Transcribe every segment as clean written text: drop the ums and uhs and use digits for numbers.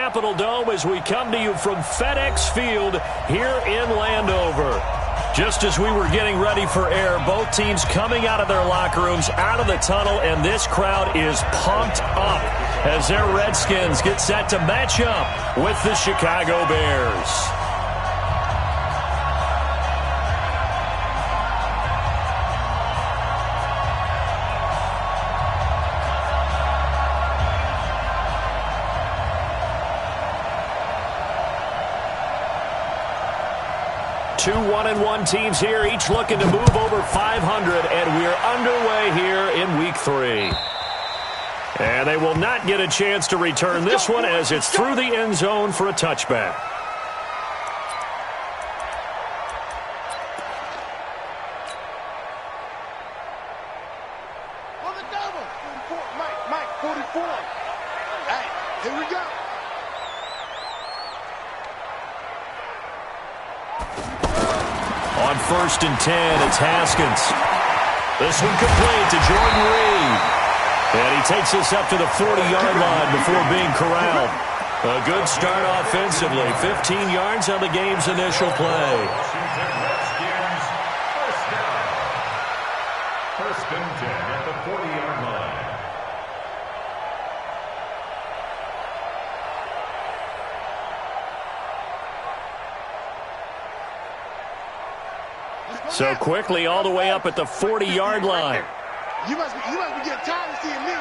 Capitol Dome as we come to you from FedEx Field here in Landover. Just as we were getting ready for air, both teams coming out of their locker rooms, out of the tunnel, and this crowd is pumped up as their Redskins get set to match up with the Chicago Bears. Two 1-1 teams here, each looking to move over 500, and we're underway here in Week 3. And they will not get a chance to return this one as it's through the end zone for a touchback. Mike, 44. Hey, here we go. On 1st and 10, it's Haskins. This one complete to Jordan Reed. And he takes us up to the 40-yard line before being corralled. A good start offensively. 15 yards on the game's initial play. First and 10 at the 40-yard line. So quickly all the way up at the 40-yard line. You must be getting tired of seeing me.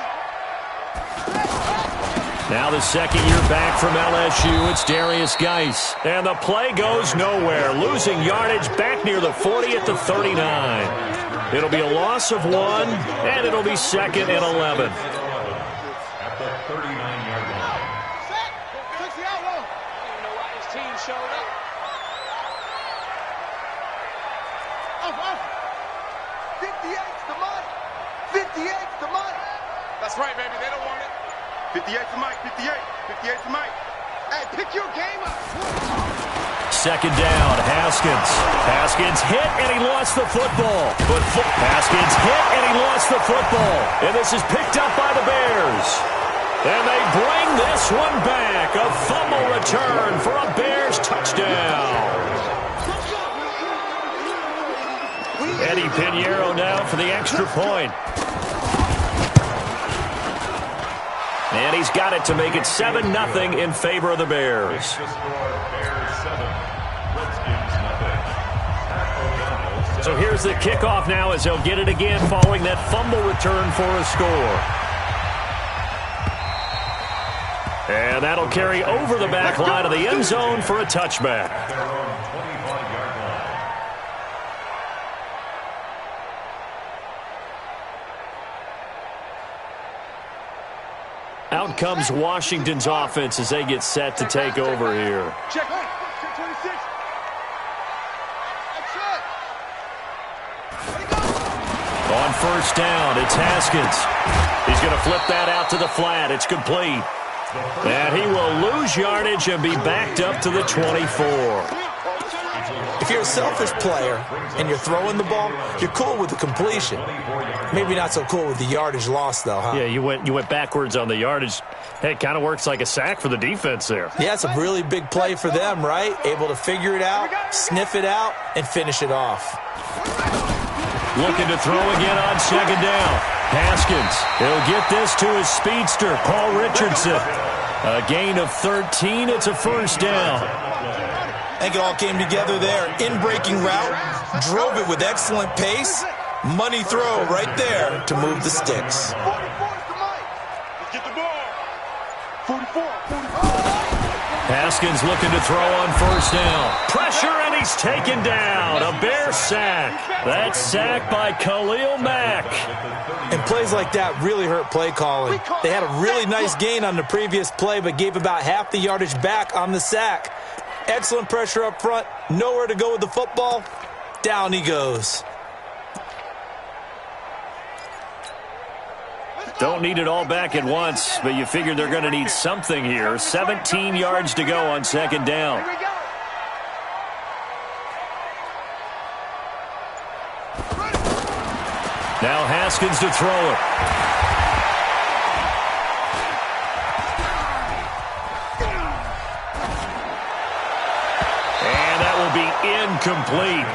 Now the second year back from LSU, it's Darius Geis. And the play goes nowhere, losing yardage back near the 40 at the 39. It'll be a loss of 1, and it'll be 2nd and 11. At the 39-yard line. You know why his team showed up. 58's the money. 58's the money. That's right, baby. They don't want it. 58's the Mike. 58's the Mike. Hey, pick your game up. Second down, Haskins. Haskins hit, and he lost the football. Haskins hit, and he lost the football. And this is picked up by the Bears. And they bring this one back. A fumble return for a Bears touchdown. Eddie Pinheiro now for the extra point. And he's got it to make it 7-0 in favor of the Bears. So here's the kickoff now as they'll get it again following that fumble return for a score. And that'll carry over the back line of the end zone for a touchback. Out comes Washington's offense as they get set to take over here. Check 26. On 1st down, it's Haskins. He's going to flip that out to the flat. It's complete. And he will lose yardage and be backed up to the 24. If you're a selfish player and you're throwing the ball, you're cool with the completion. Maybe not so cool with the yardage loss, though, huh? Yeah, you went backwards on the yardage. Hey, it kind of works like a sack for the defense there. Yeah, it's a really big play for them, right? Able to figure it out, sniff it out, and finish it off. Looking to throw again on 2nd down. Haskins, he'll get this to his speedster, Paul Richardson. A gain of 13, it's a 1st down. I think it all came together there. In-breaking route, drove it with excellent pace. Money throw right there to move the sticks. 44's the Mike. Let's get the ball. 44. Haskins looking to throw on 1st down. Pressure, and he's taken down. A Bear sack. That's sacked by Khalil Mack. And plays like that really hurt play calling. They had a really nice gain on the previous play, but gave about half the yardage back on the sack. Excellent pressure up front. Nowhere to go with the football. Down he goes. Don't need it all back at once, but you figure they're going to need something here. 17 yards to go on 2nd down. Now Haskins to throw it. incomplete.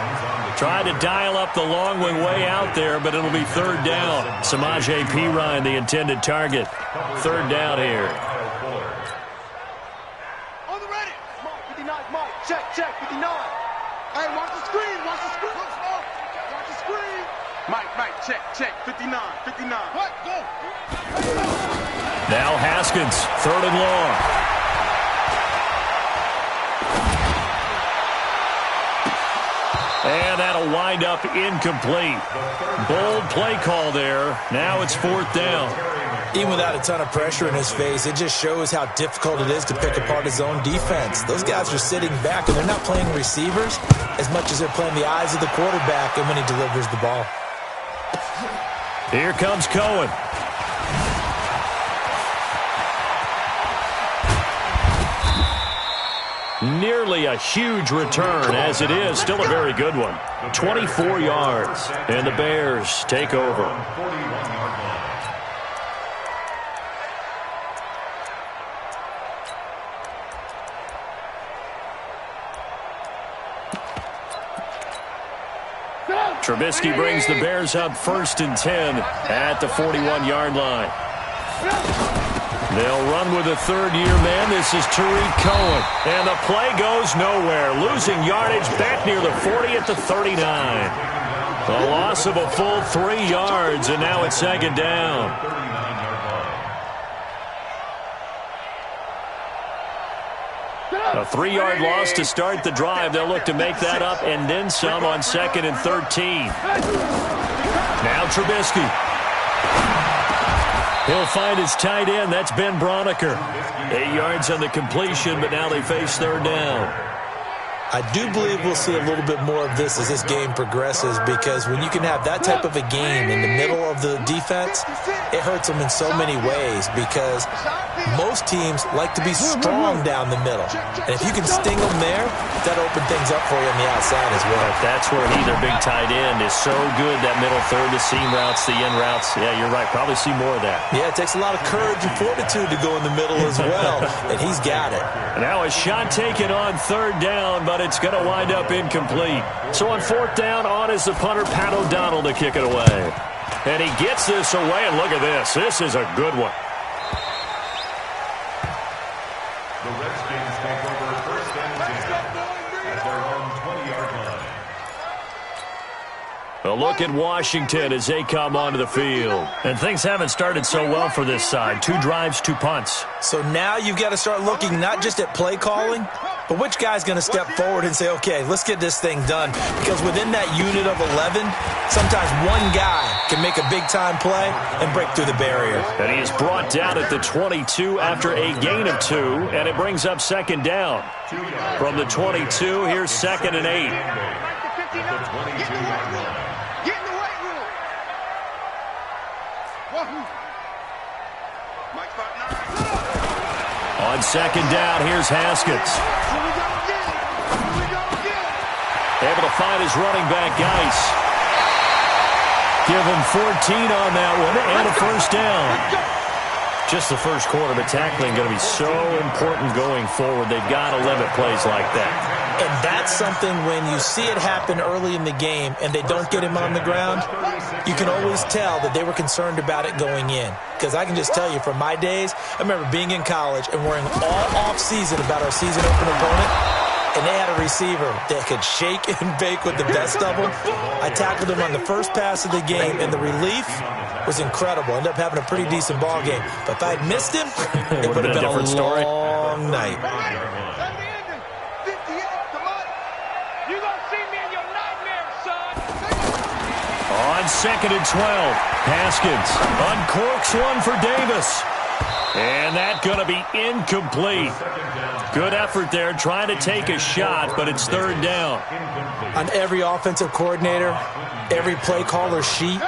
Tried to dial up the long way out there, but it'll be third down. Samaje Perine, the intended target. Third down here. On the ready. Mike, 59, Mike. Check, 59. Hey, watch the screen. Watch the screen. Mike, check. 59. What? Go. Now Haskins, third and long. And that'll wind up incomplete. Bold play call there. Now it's fourth down. Even without a ton of pressure in his face, it just shows how difficult it is to pick apart his own defense. Those guys are sitting back, and they're not playing receivers as much as they're playing the eyes of the quarterback and when he delivers the ball. Here comes Cohen. Nearly a huge return, as it is still a very good one. 24 yards, and the Bears take over. Trubisky brings the Bears up 1st and 10 at the 41-yard line. They'll run with a third-year man. This is Tariq Cohen. And the play goes nowhere. Losing yardage back near the 40 at the 39. A loss of a full 3 yards, and now it's second down. A 3-yard loss to start the drive. They'll look to make that up and then some on 2nd and 13. Now Trubisky. He'll find his tight end. That's Ben Braunecker. 8 yards on the completion, but now they face third down. I do believe we'll see a little bit more of this as this game progresses, because when you can have that type of a game in the middle of the defense, it hurts them in so many ways, because most teams like to be strong down the middle. And if you can sting them there, that opens things up for you on the outside as well. That's where their big tight end is so good, that middle third, the seam routes, the in routes. Yeah, you're right. Probably see more of that. Yeah, it takes a lot of courage and fortitude to go in the middle as well, and he's got it. Now a shot taken on third down, but it's going to wind up incomplete. So on fourth down, on is the punter, Pat O'Donnell, to kick it away. And he gets this away, and look at this. This is a good one. The Redskins take over 1st and 10 at their own 20-yard line. A look at Washington as they come onto the field. And things haven't started so well for this side. 2 drives, 2 punts. So now you've got to start looking not just at play calling, but which guy's going to step forward and say, okay, let's get this thing done. Because within that unit of 11, sometimes one guy can make a big-time play and break through the barrier. And he is brought down at the 22 after a gain of 2, and it brings up second down. From the 22, here's 2nd and 8. Get in the weight room. Mike's about 9. On second down, here's Haskins. Able to find his running back, Geis. Give him 14 on that one and a first down. Just the first quarter, but tackling going to be so important going forward. They've got to limit plays like that. And that's something when you see it happen early in the game and they don't get him on the ground, you can always tell that they were concerned about it going in. Because I can just tell you from my days, I remember being in college and worrying all off-season about our season opener opponent, and they had a receiver that could shake and bake with the best of them. I tackled him on the first pass of the game, and the relief was incredible. Ended up having a pretty decent ball game. But if I had missed him, it would have been a long night. On 2nd and 12, Haskins uncorks one for Davis. And that's going to be incomplete. Good effort there, trying to take a shot, but it's third down. On every offensive coordinator, every play caller sheet,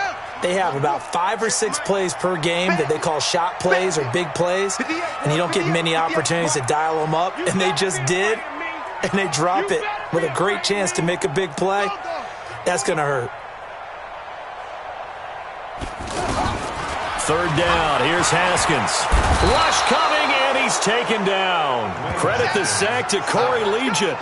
they have about 5 or 6 plays per game that they call shot plays or big plays, and you don't get many opportunities to dial them up, and they just did, and they drop it with a great chance to make a big play. That's going to hurt. Third down, here's Haskins. Rush coming, and he's taken down. Credit the sack to Corey Legion.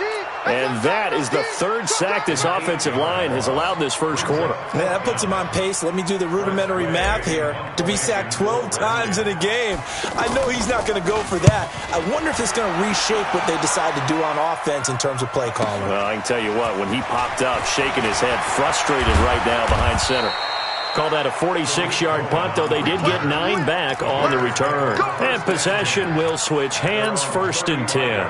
And that is the third sack this offensive line has allowed this first quarter. Man, that puts him on pace. Let me do the rudimentary math here. To be sacked 12 times in a game, I know he's not going to go for that. I wonder if it's going to reshape what they decide to do on offense in terms of play calling. Well, I can tell you what, when he popped up, shaking his head, frustrated right now behind center. Called that a 46-yard punt, though they did get 9 back on the return. And possession will switch hands, 1st and 10.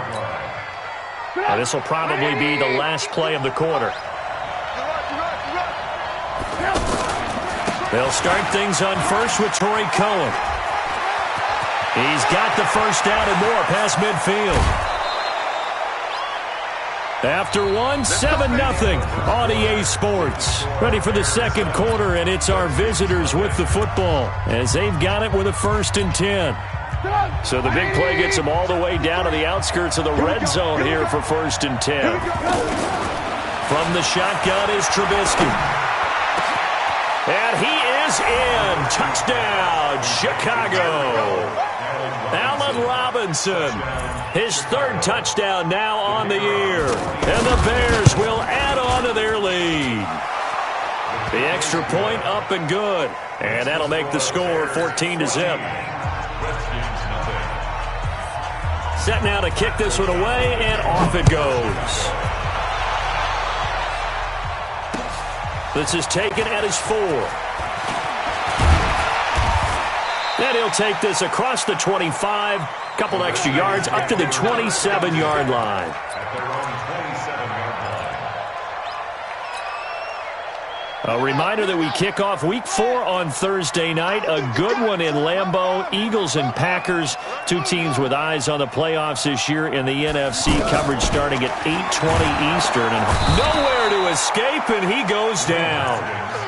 Now, this will probably be the last play of the quarter. They'll start things on first with Torrey Cohen. He's got the first down and more past midfield. After one, 7-0 on EA Sports. Ready for the second quarter, and it's our visitors with the football as they've got it with a 1st and 10. So the big play gets them all the way down to the outskirts of the red zone here for 1st and 10. From the shotgun is Trubisky. And he is in. Touchdown, Chicago. Allen Robinson, his 3rd touchdown now on the year. And the Bears will add on to their lead. The extra point up and good. And that'll make the score 14-0. Set now to kick this one away, and off it goes. This is taken at his 4. And he'll take this across the 25, couple extra yards, up to the 27-yard line. A reminder that we kick off Week 4 on Thursday night. A good one in Lambeau. Eagles and Packers, 2 teams with eyes on the playoffs this year in the NFC. Coverage starting at 8:20 Eastern. And nowhere to escape, and he goes down.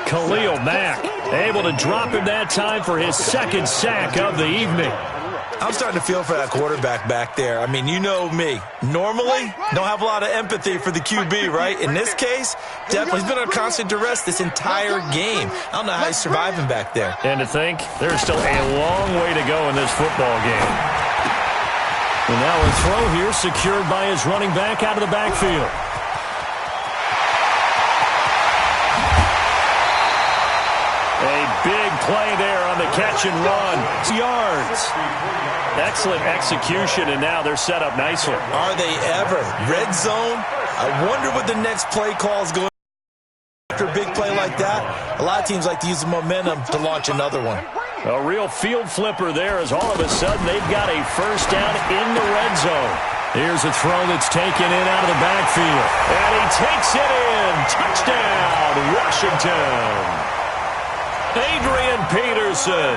Khalil Mack able to drop him that time for his 2nd sack of the evening. I'm starting to feel for that quarterback back there. I mean, you know me. Normally, don't have a lot of empathy for the QB, right? In this case, definitely he's been under constant duress this entire game. I don't know how he's surviving back there. And to think, there's still a long way to go in this football game. And now a throw here secured by his running back out of the backfield. A big play there on the catch and run. Yards. Excellent execution, and now they're set up nicely. Are they ever? Red zone? I wonder what the next play call is going to be after a big play like that. A lot of teams like to use the momentum to launch another one. A real field flipper there as all of a sudden they've got a first down in the red zone. Here's a throw that's taken in out of the backfield. And he takes it in. Touchdown, Washington. Adrian Peterson,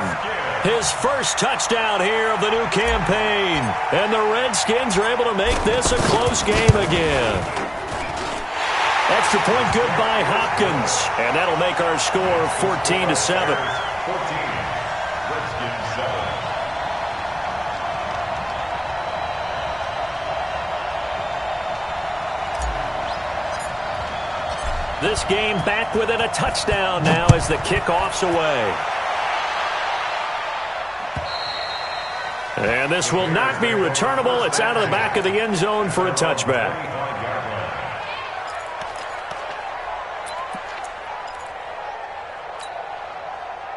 his first touchdown here of the new campaign. And the Redskins are able to make this a close game again. Extra point good by Hopkins. And that'll make our score 14-7. 14, Redskins 7. This game back within a touchdown now as the kickoff's away. And this will not be returnable. It's out of the back of the end zone for a touchback.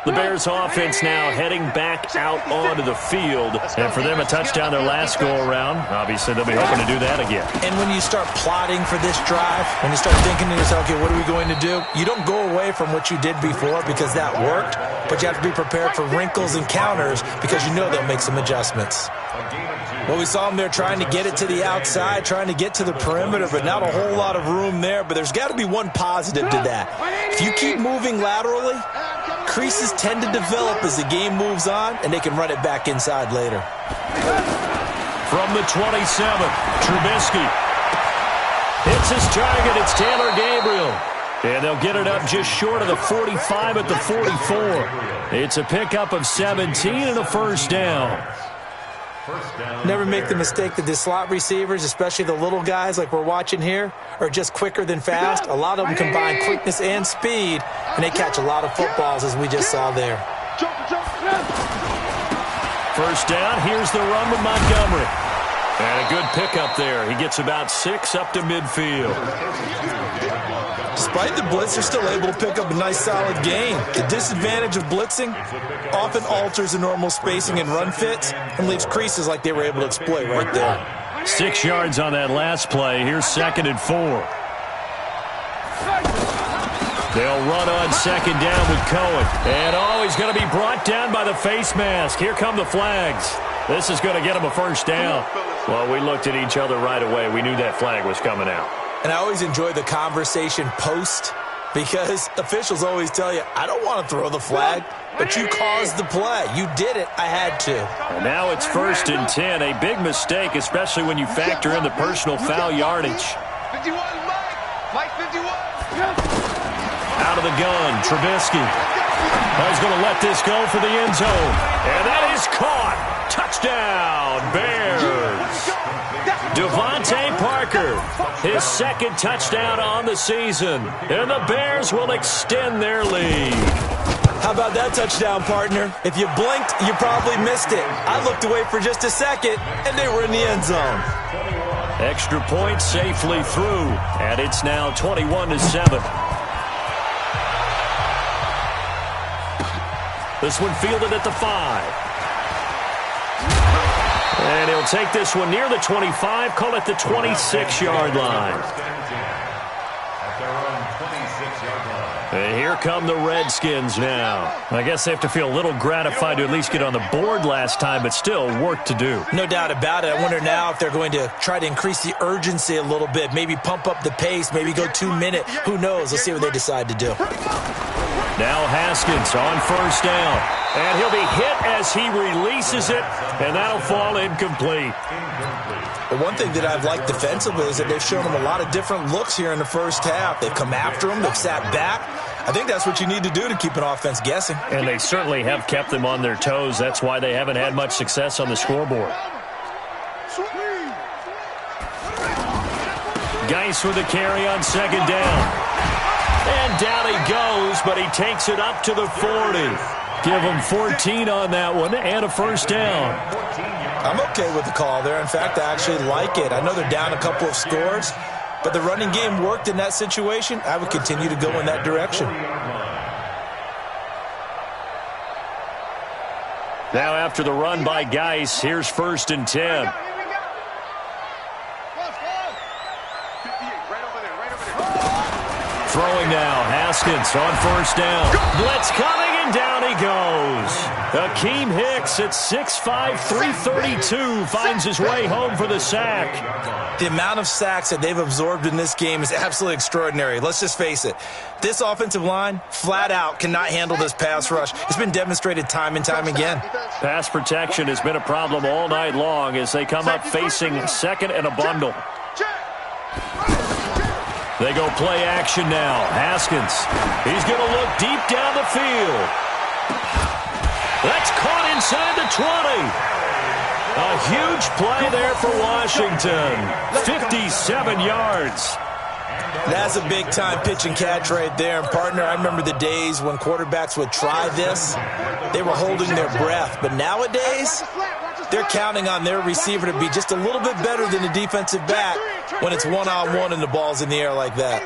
The Bears offense now heading back out onto the field. And for them, a touchdown their last go-around. Obviously, they'll be hoping to do that again. And when you start plotting for this drive, when you start thinking to yourself, okay, what are we going to do? You don't go away from what you did before because that worked, but you have to be prepared for wrinkles and counters because you know they'll make some adjustments. Well, we saw them there trying to get it to the outside, trying to get to the perimeter, but not a whole lot of room there. But there's got to be one positive to that. If you keep moving laterally, creases tend to develop as the game moves on, and they can run it back inside later. From the 27, Trubisky hits his target. It's Taylor Gabriel. And they'll get it up just short of the 45 at the 44. It's a pickup of 17 and a first down. Never make the mistake that the slot receivers, especially the little guys like we're watching here, are just quicker than fast. A lot of them combine quickness and speed, and they catch a lot of footballs, as we just saw there. First down, here's the run with Montgomery. And a good pickup there. He gets about 6 up to midfield. Despite the blitz, they're still able to pick up a nice solid gain. The disadvantage of blitzing often alters the normal spacing and run fits and leaves creases like they were able to exploit right there. 6 yards on that last play. Here's 2nd and 4. They'll run on 2nd down with Cohen. And he's going to be brought down by the face mask. Here come the flags. This is going to get him a 1st down. Well, we looked at each other right away. We knew that flag was coming out. And I always enjoy the conversation post because officials always tell you, I don't want to throw the flag, but you caused the play. You did it. I had to. And now it's 1st and 10. A big mistake, especially when you factor in the personal foul yardage. 51, Mike 51. Out of the gun, Trubisky. He's going to let this go for the end zone. And that is caught. Touchdown, Bears. Devontae Parker, his 2nd touchdown on the season. And the Bears will extend their lead. How about that touchdown, partner? If you blinked, you probably missed it. I looked away for just a second, and they were in the end zone. Extra point safely through, and it's now 21-7. This one fielded at the 5. And he'll take this one near the 25, call it the 26-yard line. And here come the Redskins now. I guess they have to feel a little gratified to at least get on the board last time, but still work to do. No doubt about it. I wonder now if they're going to try to increase the urgency a little bit, maybe pump up the pace, maybe go 2-minute. Who knows? Let's see what they decide to do. Now Haskins on 1st down. And he'll be hit as he releases it, and that'll fall incomplete. Well, one thing that I've liked defensively is that they've shown him a lot of different looks here in the first half. They've come after him. They've sat back. I think that's what you need to do to keep an offense guessing. And they certainly have kept them on their toes. That's why they haven't had much success on the scoreboard. Geis with the carry on 2nd down. And down he goes, but he takes it up to the 40. Give him 14 on that one and a 1st down. I'm okay with the call there. In fact, I actually like it. I know they're down a couple of scores, but the running game worked in that situation. I would continue to go in that direction. Now after the run by Geis, here's 1st and 10. Throwing now, Haskins on 1st down. Blitz coming, and down he goes. Akeem Hicks at 6'5", 332 finds his way home for the sack. The amount of sacks that they've absorbed in this game is absolutely extraordinary. Let's just face it. This offensive line, flat out, cannot handle this pass rush. It's been demonstrated time and time again. Pass protection has been a problem all night long as they come up facing 2nd and a bundle. They go play action now. Haskins. He's going to look deep down the field. That's caught inside the 20. A huge play there for Washington. 57 yards. That's a big-time pitch and catch right there. And, partner, I remember the days when quarterbacks would try this. They were holding their breath. But nowadays, they're counting on their receiver to be just a little bit better than the defensive back when it's one-on-one and the ball's in the air like that.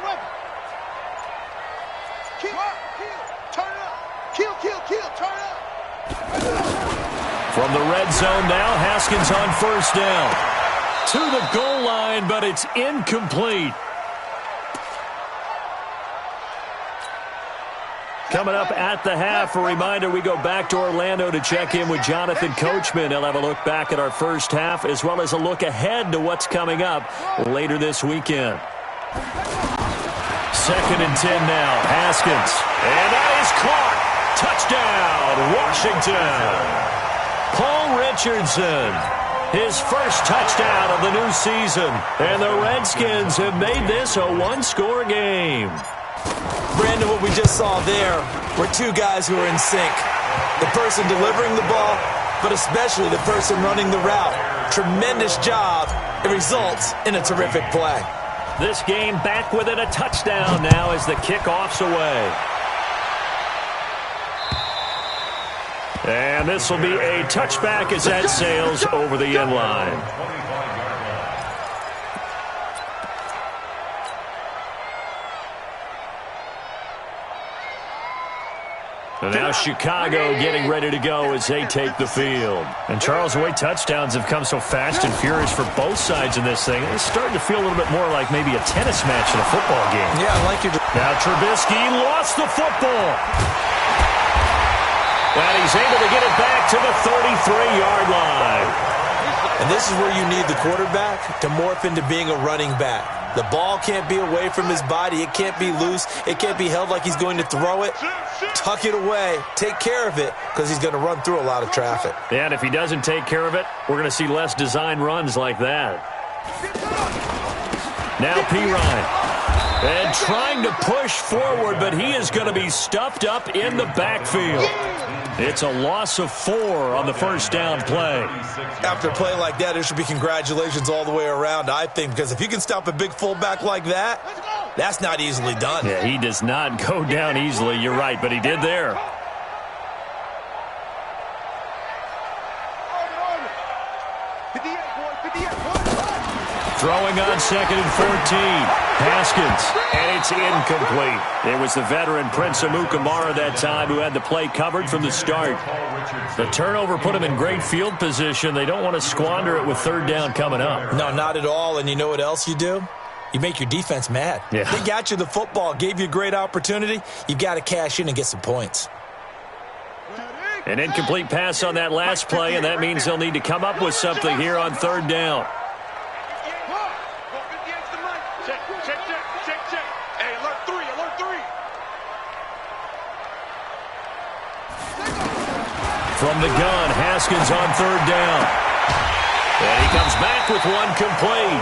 From the red zone now, Haskins on 1st down. To the goal line, but it's incomplete. Coming up at the half, a reminder, we go back to Orlando to check in with Jonathan Coachman. He'll have a look back at our first half as well as a look ahead to what's coming up later this weekend. 2nd and 10 now, Haskins. And that is caught. Touchdown, Washington. Paul Richardson, his first touchdown of the new season. And the Redskins have made this a one-score game. Brandon, what we just saw there were two guys who are in sync. The person delivering the ball, but especially the person running the route. Tremendous job. It results in a terrific play. This game back within a touchdown now as the kickoff's away. And this will be a touchback as that sails over the end line. And now Chicago getting ready to go as they take the field. And Charles, the way touchdowns have come so fast and furious for both sides in this thing, it's starting to feel a little bit more like maybe a tennis match in a football game. Yeah, I like your... Now Trubisky lost the football. And he's able to get it back to the 33-yard line. And this is where you need the quarterback to morph into being a running back. The ball can't be away from his body. It can't be loose. It can't be held like he's going to throw it. Tuck it away. Take care of it because he's going to run through a lot of traffic. And if he doesn't take care of it, we're going to see less design runs like that. Now Pirine. And trying to push forward, but he is going to be stuffed up in the backfield. It's a loss of 4 on the first down play. After a play like that, there should be congratulations all the way around, I think, because if you can stop a big fullback like that, that's not easily done. Yeah, he does not go down easily. You're right, but he did there. Throwing on 2nd and 14. Haskins, and it's incomplete. It was the veteran Prince Amukamara that time who had the play covered from the start. The turnover put him in great field position. They don't want to squander it with 3rd down coming up. No, not at all. And you know what else you do? You make your defense mad. Yeah. They got you the football, gave you a great opportunity. You've got to cash in and get some points. An incomplete pass on that last play, and that means they'll need to come up with something here on 3rd down. From the gun, Haskins on 3rd down. And he comes back with one complete.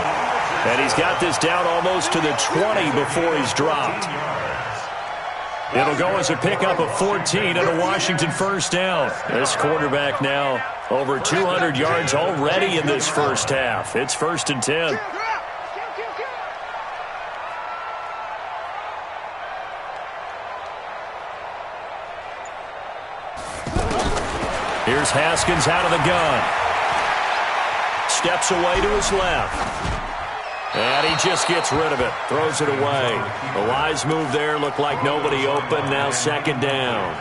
And he's got this down almost to the 20 before he's dropped. It'll go as a pickup of 14 and a Washington first down. This quarterback now over 200 yards already in this first half. It's 1st and 10. Here's Haskins out of the gun. Steps away to his left. And he just gets rid of it. Throws it away. The wise move there. Looked like nobody open. Now 2nd down.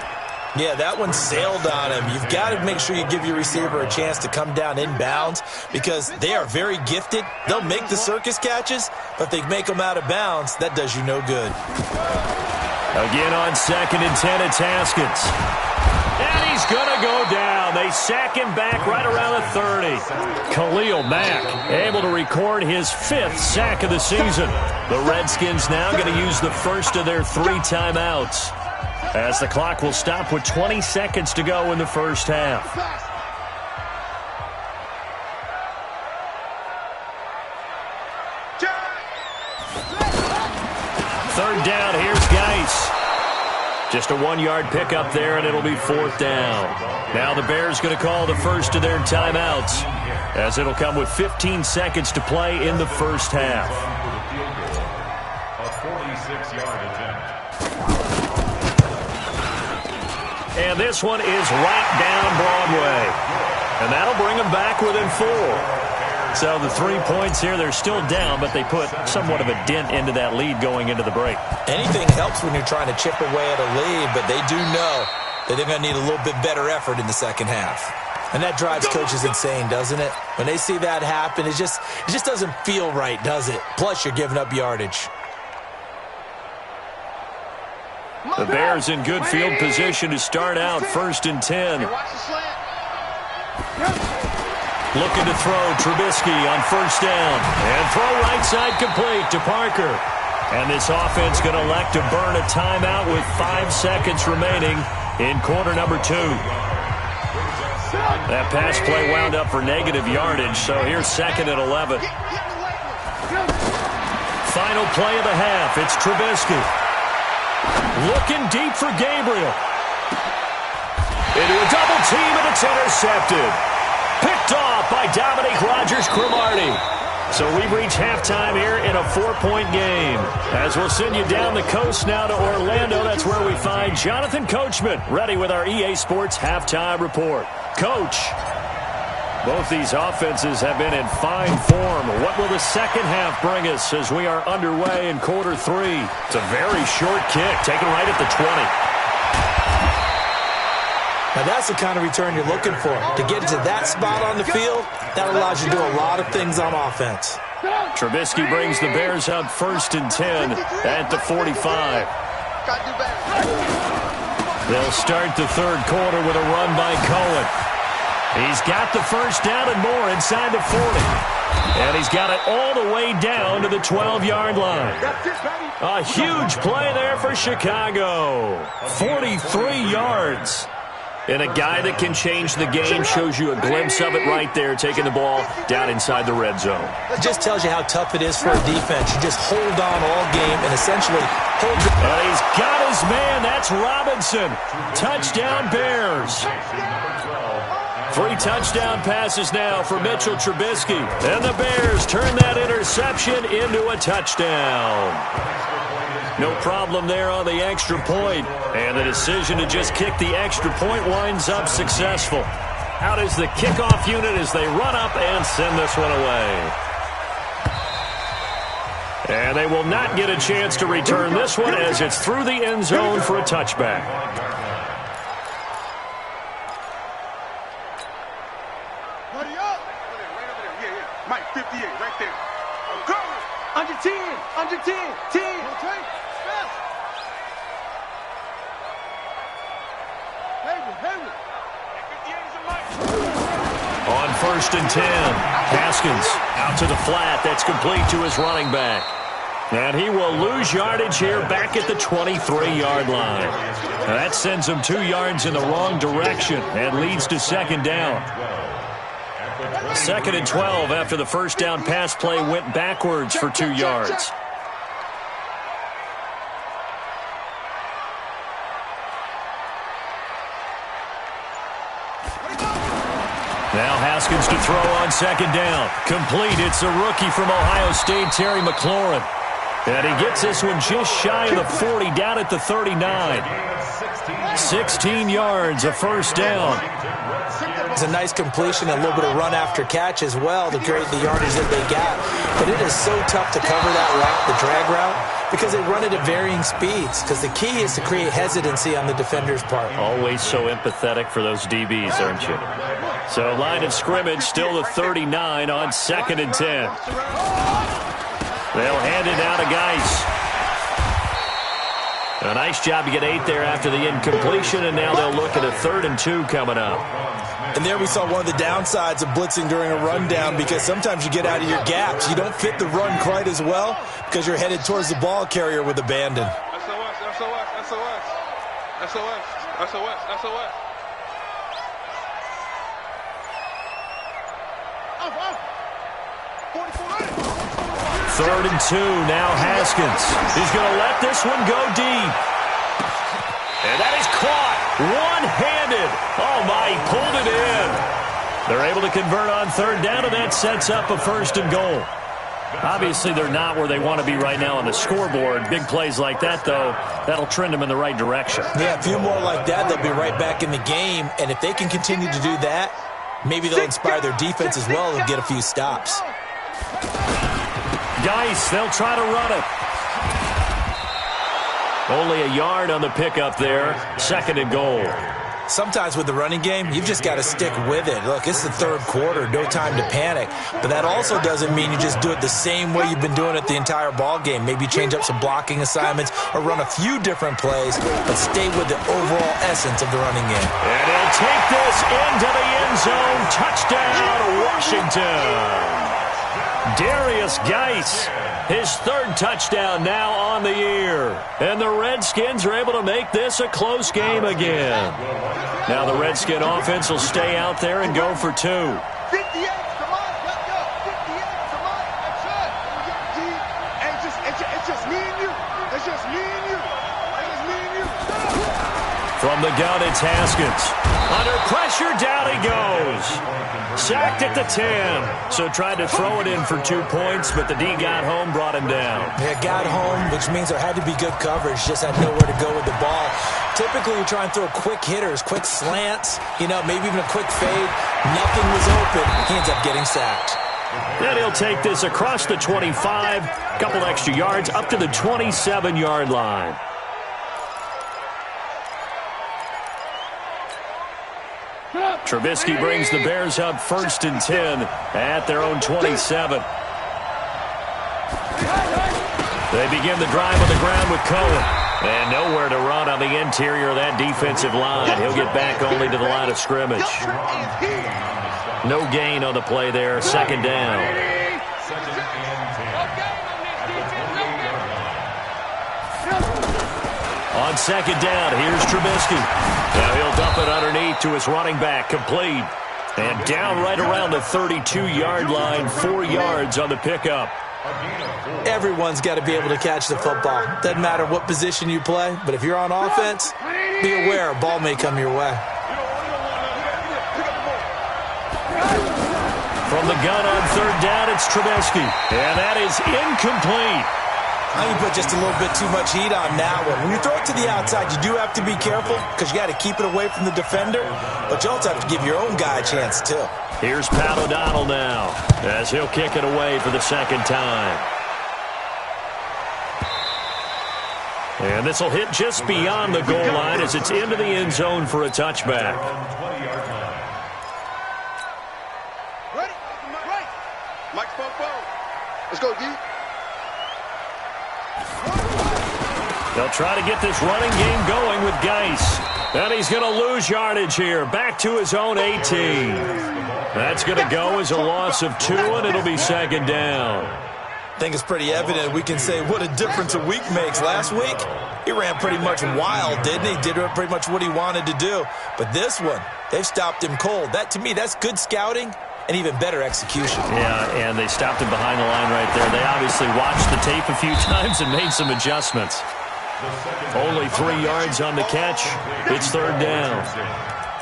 Yeah, that one sailed on him. You've got to make sure you give your receiver a chance to come down inbounds because they are very gifted. They'll make the circus catches, but if they make them out of bounds, that does you no good. Again on 2nd and 10, it's Haskins. And he's going to go down. They sack him back right around the 30. Khalil Mack able to record his 5th sack of the season. The Redskins now going to use the first of their 3 timeouts as the clock will stop with 20 seconds to go in the first half. Third down, here's Geis. Just a 1-yard pickup there, and it'll be 4th down. Now the Bears going to call the first of their timeouts, as it'll come with 15 seconds to play in the first half. A 46-yard attempt. And this one is right down Broadway. And that'll bring them back within 4. So the 3 points here, they're still down, but they put somewhat of a dent into that lead going into the break. Anything helps when you're trying to chip away at a lead, but they do know that they're going to need a little bit better effort in the second half. And that drives coaches insane, doesn't it? When they see that happen, it just doesn't feel right, does it? Plus, you're giving up yardage. The Bears in good field position to start out 1st and 10. Looking to throw, Trubisky on 1st down. And throw right side complete to Parker. And this offense going to elect to burn a timeout with 5 seconds remaining in quarter number 2. That pass play wound up for negative yardage, so here's 2nd and 11. Final play of the half, it's Trubisky. Looking deep for Gabriel. Into a double team, and it's intercepted. Picked off by Dominique Rodgers-Cromartie. So we've reached halftime here in a 4-point game. As we'll send you down the coast now to Orlando, that's where we find Jonathan Coachman, ready with our EA Sports Halftime Report. Coach, both these offenses have been in fine form. What will the second half bring us as we are underway in quarter 3? It's a very short kick, taken right at the 20. Now, that's the kind of return you're looking for. To get to that spot on the field, that allows you to do a lot of things on offense. Trubisky brings the Bears up 1st and 10 at the 45. They'll start the third quarter with a run by Cohen. He's got the first down and more inside the 40. And he's got it all the way down to the 12-yard line. A huge play there for Chicago. 43 yards. And a guy that can change the game shows you a glimpse of it right there, taking the ball down inside the red zone. It just tells you how tough it is for a defense. You just hold on all game and essentially hold your... And he's got his man. That's Robinson. Touchdown, Bears. 3 touchdown passes now for Mitchell Trubisky. And the Bears turn that interception into a touchdown. No problem there on the extra point. And the decision to just kick the extra point winds up successful. Out is the kickoff unit as they run up and send this one away. And they will not get a chance to return this one as it's through the end zone for a touchback. Buddy up! Right over there. Yeah. Mike, 58, right there. Go! Under 10, under 10, 10. Okay. On 1st and 10, Haskins out to the flat. That's complete to his running back. And he will lose yardage here back at the 23-yard line. Now that sends him 2 yards in the wrong direction and leads to 2nd down. 2nd and 12 after the first down pass play went backwards for 2 yards. Now Haskins to throw on 2nd down. Complete. It's a rookie from Ohio State, Terry McLaurin. And he gets this one just shy of the 40, down at the 39. 16 yards, a first down. It's a nice completion, a little bit of run after catch as well to create the yardage that they got. But it is so tough to cover that route, the drag route, because they run it at varying speeds. Because the key is to create hesitancy on the defender's part. Always so empathetic for those DBs, aren't you? So line of scrimmage, still the 39 on 2nd and 10. They'll hand it out to Geis. A nice job to get 8 there after the incompletion, and now they'll look at a 3rd and 2 coming up. And there we saw one of the downsides of blitzing during a rundown, because sometimes you get out of your gaps. You don't fit the run quite as well because you're headed towards the ball carrier with abandon. SOS, SOS, SOS. SOS, SOS, SOS. 3rd and 2, now Haskins. He's going to let this one go deep. And that is caught one-handed. Oh, my, he pulled it in. They're able to convert on 3rd down, and that sets up a 1st and goal. Obviously, they're not where they want to be right now on the scoreboard. Big plays like that, though, that'll trend them in the right direction. Yeah, a few more like that, they'll be right back in the game. And if they can continue to do that, maybe they'll inspire their defense as well and get a few stops. Geis, they'll try to run it. Only a yard on the pickup there. 2nd and goal. Sometimes with the running game, you've just got to stick with it. Look, it's the 3rd quarter, no time to panic. But that also doesn't mean you just do it the same way you've been doing it the entire ball game. Maybe change up some blocking assignments or run a few different plays, but stay with the overall essence of the running game. And he'll take this into the end zone. Touchdown, Washington. Darius Geis, his 3rd touchdown now on the year. And the Redskins are able to make this a close game again. Now the Redskin offense will stay out there and go for 2. 58 to Mike. Let's go. 58 to Mike. That's it. It's just me and you. It's just me and you. It's just me and you. From the gun, it's Haskins. Under pressure, down he goes. Sacked at the 10. So tried to throw it in for 2 points, but the D got home, brought him down. Yeah, got home, which means there had to be good coverage. Just had nowhere to go with the ball. Typically, you try and throw quick hitters, quick slants, maybe even a quick fade. Nothing was open. He ends up getting sacked. Then he'll take this across the 25, a couple extra yards, up to the 27-yard line. Trubisky brings the Bears up 1st and 10 at their own 27. They begin the drive on the ground with Cohen. And nowhere to run on the interior of that defensive line. He'll get back only to the line of scrimmage. No gain on the play there. 2nd down. On 2nd down, here's Trubisky. Now he'll dump it underneath to his running back, complete. And down right around the 32-yard line, 4 yards on the pickup. Everyone's got to be able to catch the football. Doesn't matter what position you play, but if you're on offense, be aware a ball may come your way. From the gun on 3rd down, it's Trubisky. And that is incomplete. I think you put just a little bit too much heat on that one. When you throw it to the outside, you do have to be careful because you got to keep it away from the defender, but you also have to give your own guy a chance too. Here's Pat O'Donnell now as he'll kick it away for the 2nd time. And this will hit just beyond the goal line as it's into the end zone for a touchback. Ready? Mike's phone. Let's go, D. They'll try to get this running game going with Geis. And he's going to lose yardage here. Back to his own 18. That's going to go as a loss of 2, and it'll be 2nd down. I think it's pretty evident. We can say what a difference a week makes. Last week, he ran pretty much wild, didn't he? Did pretty much what he wanted to do. But this one, they've stopped him cold. That, to me, that's good scouting and even better execution. Yeah, and they stopped him behind the line right there. They obviously watched the tape a few times and made some adjustments. Only 3 yards on the catch. It's 3rd down.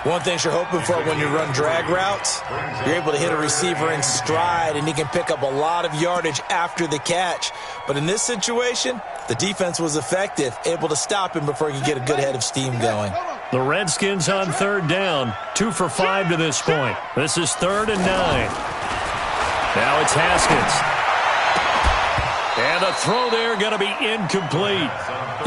One thing you're hoping for when you run drag routes, you're able to hit a receiver in stride, and he can pick up a lot of yardage after the catch. But in this situation, the defense was effective, able to stop him before he could get a good head of steam going. The Redskins on 3rd down. 2 for 5 to this point. This is 3rd and 9. Now it's Haskins. And the throw there going to be incomplete.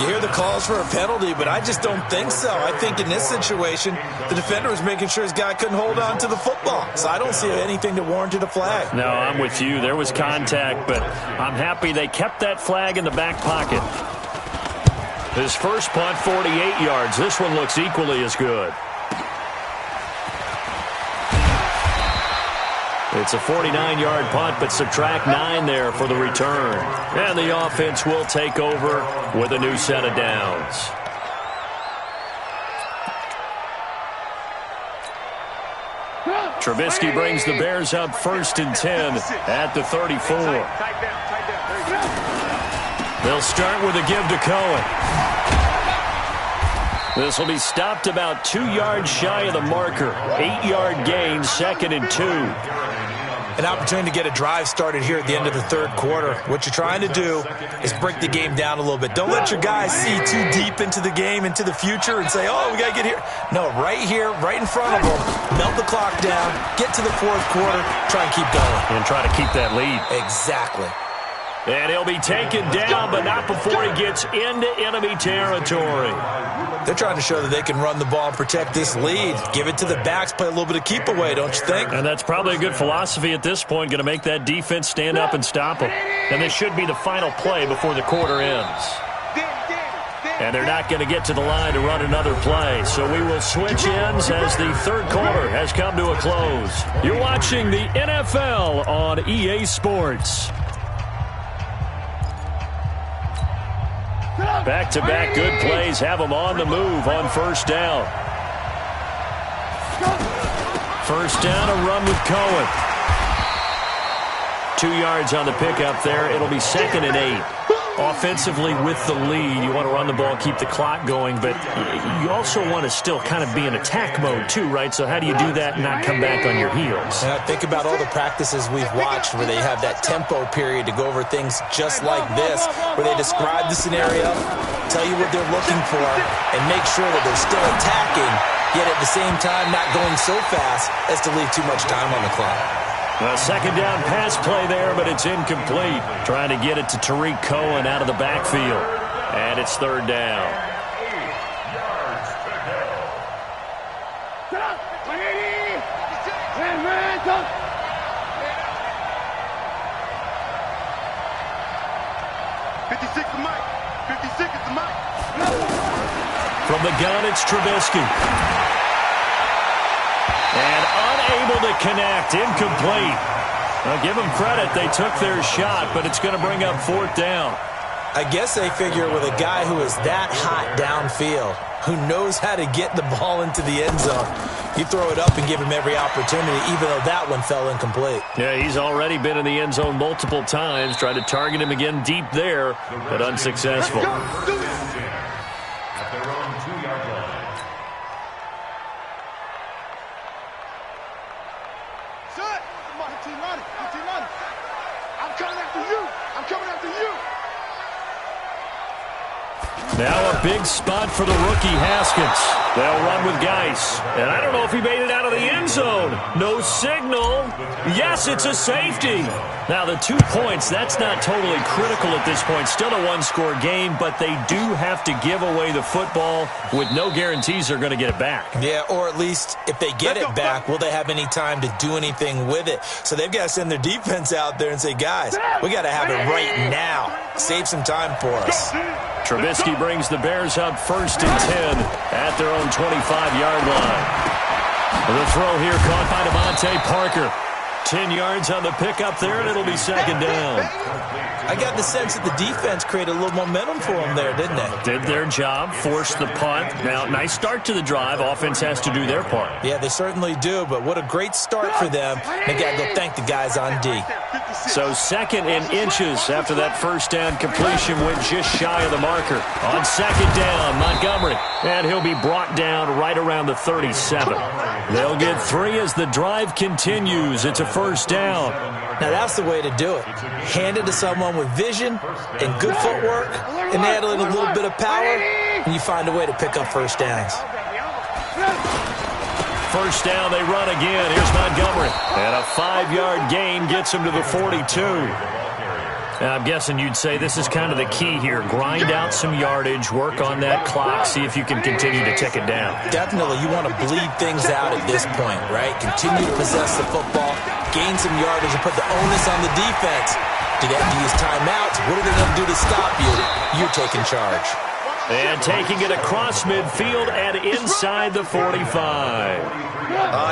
You hear the calls for a penalty, but I just don't think so. I think in this situation, the defender was making sure his guy couldn't hold on to the football. So I don't see anything that warranted a flag. No, I'm with you. There was contact, but I'm happy they kept that flag in the back pocket. His first punt, 48 yards. This one looks equally as good. It's a 49-yard punt, but subtract 9 there for the return. And the offense will take over with a new set of downs. Trubisky brings the Bears up 1st and 10 at the 34. They'll start with a give to Cohen. This will be stopped about 2 yards shy of the marker. 8-yard gain, 2nd and 2. An opportunity to get a drive started here at the end of the 3rd quarter. What you're trying to do is break the game down a little bit. Don't let your guys see too deep into the game, into the future, and say, oh, we got to get here. No, right here, right in front of them, melt the clock down, get to the 4th quarter, try and keep going. And try to keep that lead. Exactly. And he'll be taken down, but not before he gets into enemy territory. They're trying to show that they can run the ball and protect this lead. Give it to the backs, play a little bit of keep away, don't you think? And that's probably a good philosophy at this point, going to make that defense stand up and stop them. And this should be the final play before the quarter ends. And they're not going to get to the line to run another play. So we will switch ends as the 3rd quarter has come to a close. You're watching the NFL on EA Sports. Back-to-back good plays have them on the move on 1st down. 1st down, a run with Cohen. 2 yards on the pickup there. It'll be 2nd and 8. Offensively with the lead, you want to run the ball, keep the clock going, but you also want to still kind of be in attack mode too, right? So how do you do that and not come back on your heels? Yeah, think about all the practices we've watched where they have that tempo period to go over things just like this, where they describe the scenario, tell you what they're looking for, and make sure that they're still attacking, yet at the same time not going so fast as to leave too much time on the clock. A 2nd down pass play there, but it's incomplete. Trying to get it to Tariq Cohen out of the backfield. And it's 3rd down. 56 to Mike. 56 is the Mike. From the gun, it's Trubisky. And unable to connect. Incomplete. Well, give them credit. They took their shot, but it's going to bring up fourth down. I guess they figure with a guy who is that hot downfield, who knows how to get the ball into the end zone, you throw it up and give him every opportunity, even though that one fell incomplete. Yeah, he's already been in the end zone multiple times. Tried to target him again deep there, but unsuccessful. At their own 2-yard line. Son, come on, team on it. I'm coming after you. I'm coming after you. Now a big spot for the rookie Haskins. They'll run with Geis. And I don't know if he made it out of the end zone. No signal. Yes, it's a safety. Now the 2 points, that's not totally critical at this point. Still a one-score game, but they do have to give away the football with no guarantees they're going to get it back. Yeah, or at least if they get it back, will they have any time to do anything with it? So they've got to send their defense out there and say, guys, we got to have it right now. Save some time for us. Trubisky brings the Bears up 1st and 10 at their own 25-yard line. The throw here caught by Devontae Parker. 10 yards on the pickup there, and it'll be 2nd down. I got the sense that the defense created a little momentum for them there, didn't they? Did their job, forced the punt. Now, nice start to the drive. Offense has to do their part. Yeah, they certainly do, but what a great start for them. They got to go thank the guys on D. So 2nd and inches after that first down completion went just shy of the marker. On 2nd down, Montgomery. And he'll be brought down right around the 37. They'll get 3 as the drive continues. It's a first down. Now that's the way to do it. Hand it to someone with vision and good footwork, and add in a little bit of power, and you find a way to pick up first downs. First down, they run again. Here's Montgomery. And a 5-yard gain gets him to the 42. Now, I'm guessing you'd say this is kind of the key here. Grind out some yardage, work on that clock, see if you can continue to tick it down. Definitely. You want to bleed things out at this point, right? Continue to possess the football, gain some yardage, and put the onus on the defense. Do they have to use timeouts? What are they going to do to stop you? You're taking charge. And taking it across midfield and inside the 45.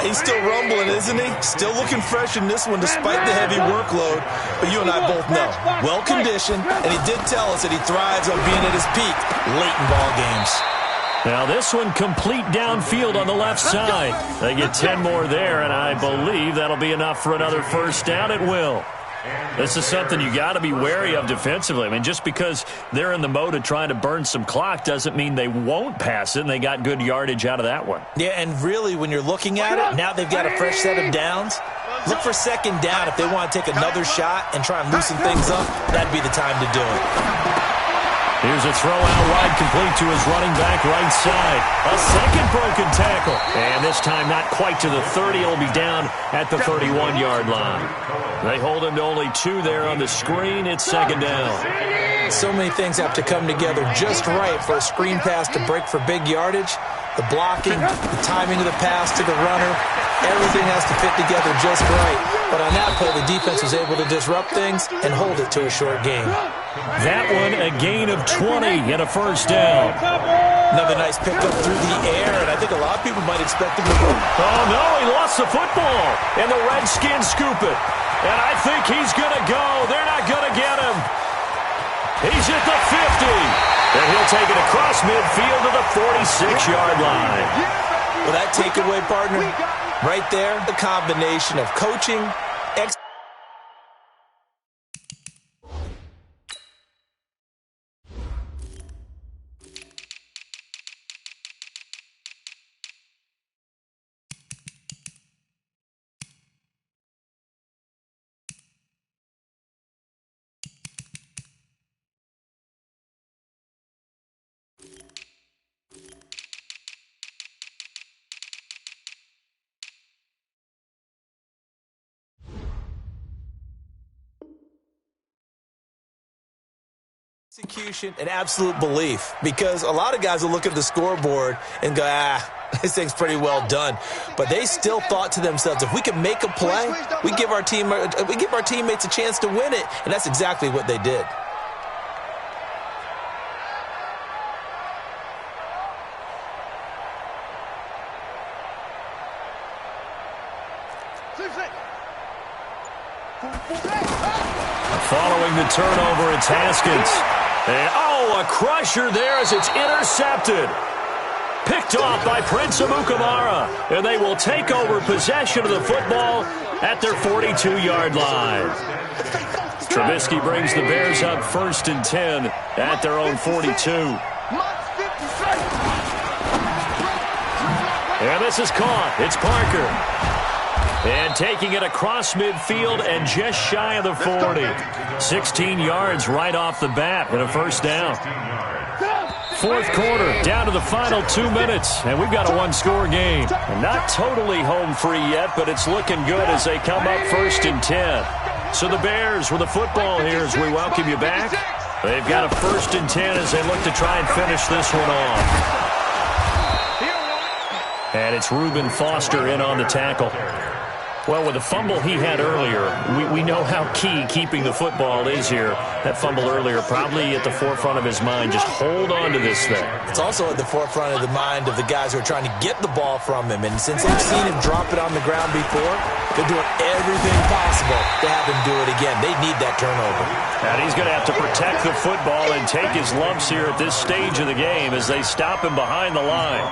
He's still rumbling, isn't he? Still looking fresh in this one despite the heavy workload. But you and I both know, well-conditioned, and he did tell us that he thrives on being at his peak late in ball games. Now this one complete downfield on the left side. They get 10 more there, and I believe that'll be enough for another first down. It will. This is something you got to be wary of defensively. I mean, just because they're in the mode of trying to burn some clock doesn't mean they won't pass it, and they got good yardage out of that one. Yeah, and really, when you're looking at it, now they've got a fresh set of downs. Look for 2nd down if they want to take another shot and try and loosen things up. That'd be the time to do it. Here's a throw out wide, complete to his running back right side. A second broken tackle. And this time not quite to the 30. It'll be down at the 31-yard line. They hold him to only 2 there on the screen. It's 2nd down. So many things have to come together just right for a screen pass to break for big yardage. The blocking, the timing of the pass to the runner, everything has to fit together just right. But on that play, the defense was able to disrupt things and hold it to a short game. That one, a gain of 20 and a first down. Another nice pickup through the air, and I think a lot of people might expect him to go. Oh, no, he lost the football, and the Redskins scoop it. And I think he's going to go. They're not going to get him. He's at the 50. And he'll take it across midfield to the 46-yard line. Well, that takeaway, partner, right there, the combination of coaching, execution, and absolute belief, because a lot of guys will look at the scoreboard and go, this thing's pretty well done. But they still thought to themselves, if we can make a play, we give our teammates a chance to win it, and that's exactly what they did. the turnover. It's Haskins. And, a crusher there as it's intercepted. Picked off by Prince Amukamara. And they will take over possession of the football at their 42-yard line. Trubisky brings the Bears up 1st and 10 at their own 42. And this is caught. It's Parker. And taking it across midfield and just shy of the 40. 16 yards right off the bat and a first down. 4th quarter, down to the final 2 minutes, and we've got a one-score game. And not totally home free yet, but it's looking good as they come up 1st and 10. So the Bears with the football here as we welcome you back. They've got a 1st and 10 as they look to try and finish this one off. And it's Reuben Foster in on the tackle. Well, with the fumble he had earlier, we know how key keeping the football is here. That fumble earlier probably at the forefront of his mind. Just hold on to this thing. It's also at the forefront of the mind of the guys who are trying to get the ball from him. And since they've seen him drop it on the ground before, they're doing everything possible to have him do it again. They need that turnover. And he's going to have to protect the football and take his lumps here at this stage of the game as they stop him behind the line.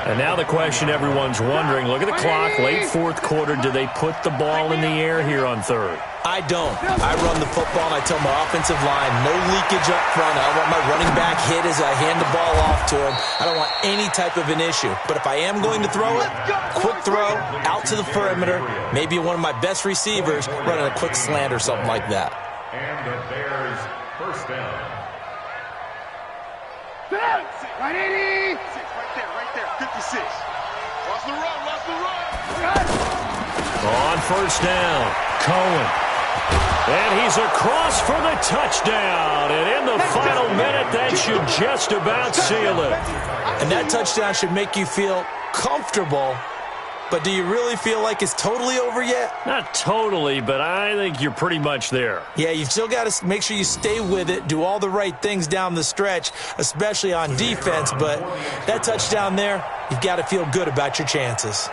And now the question everyone's wondering, look at the clock, late 4th quarter, do they put the ball in the air here on 3rd? I don't. I run the football and I tell my offensive line, no leakage up front. I don't want my running back hit as I hand the ball off to him. I don't want any type of an issue. But if I am going to throw it, quick throw, out to the perimeter, maybe one of my best receivers running a quick slant or something like that. And the Bears first down. Right there, 56. Lost the run. On 1st down, Cohen. And he's across for the touchdown. And in the final minute, that should just about seal it. And that touchdown should make you feel comfortable. But do you really feel like it's totally over yet? Not totally, but I think you're pretty much there. Yeah, you've still got to make sure you stay with it, do all the right things down the stretch, especially on defense. But that touchdown there, you've got to feel good about your chances.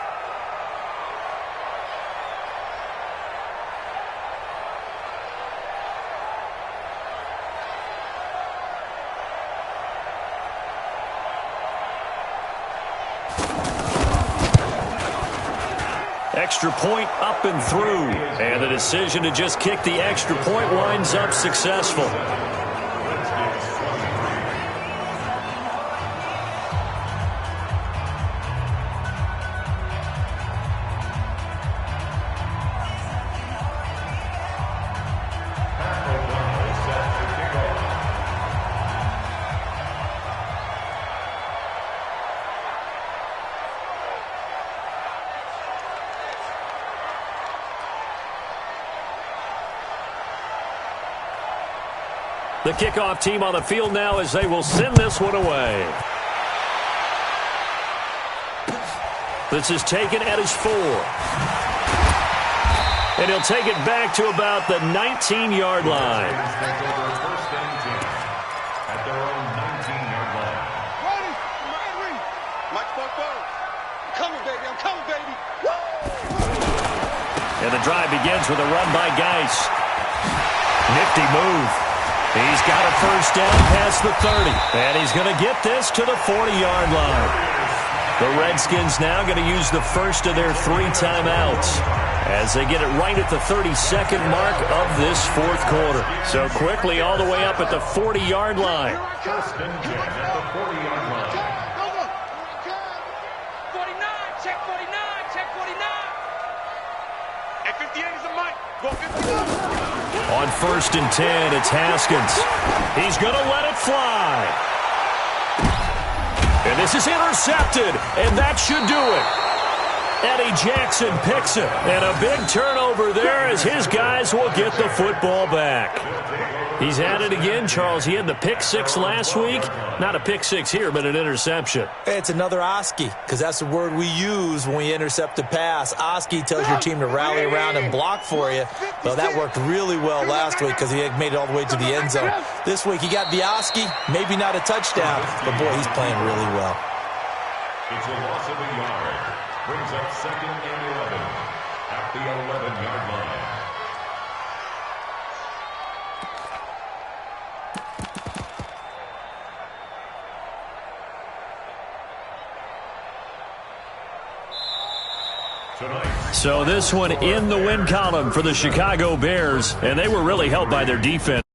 Extra point up and through. And the decision to just kick the extra point winds up successful. The kickoff team on the field now as they will send this one away. This is taken at his 4. And he'll take it back to about the 19-yard line. At their own 19-yard line. Mike Bobo. I'm coming, baby. And the drive begins with a run by Geis. Nifty move. He's got a first down past the 30. And he's going to get this to the 40-yard line. The Redskins now going to use the first of their 3 timeouts as they get it right at the 32nd mark of this 4th quarter. So quickly all the way up at the 40-yard line. First and 10 at the 40-yard line. 49, check 49, check 49. And 58 is a Mike. Go 59. On 1st and 10, it's Haskins. He's going to let it fly. And this is intercepted, and that should do it. Eddie Jackson picks it, and a big turnover there as his guys will get the football back. He's at it again, Charles. He had the pick 6 last week. Not a pick 6 here, but an interception. It's another Oski, because that's the word we use when we intercept a pass. Oski tells your team to rally around and block for you. Well, that worked really well last week because he had made it all the way to the end zone. This week he got the Oski, maybe not a touchdown, but boy, he's playing really well. It's a loss of a yard. Brings up 2nd and 11 at the 11-yard line. So this one in the win column for the Chicago Bears, and they were really helped by their defense.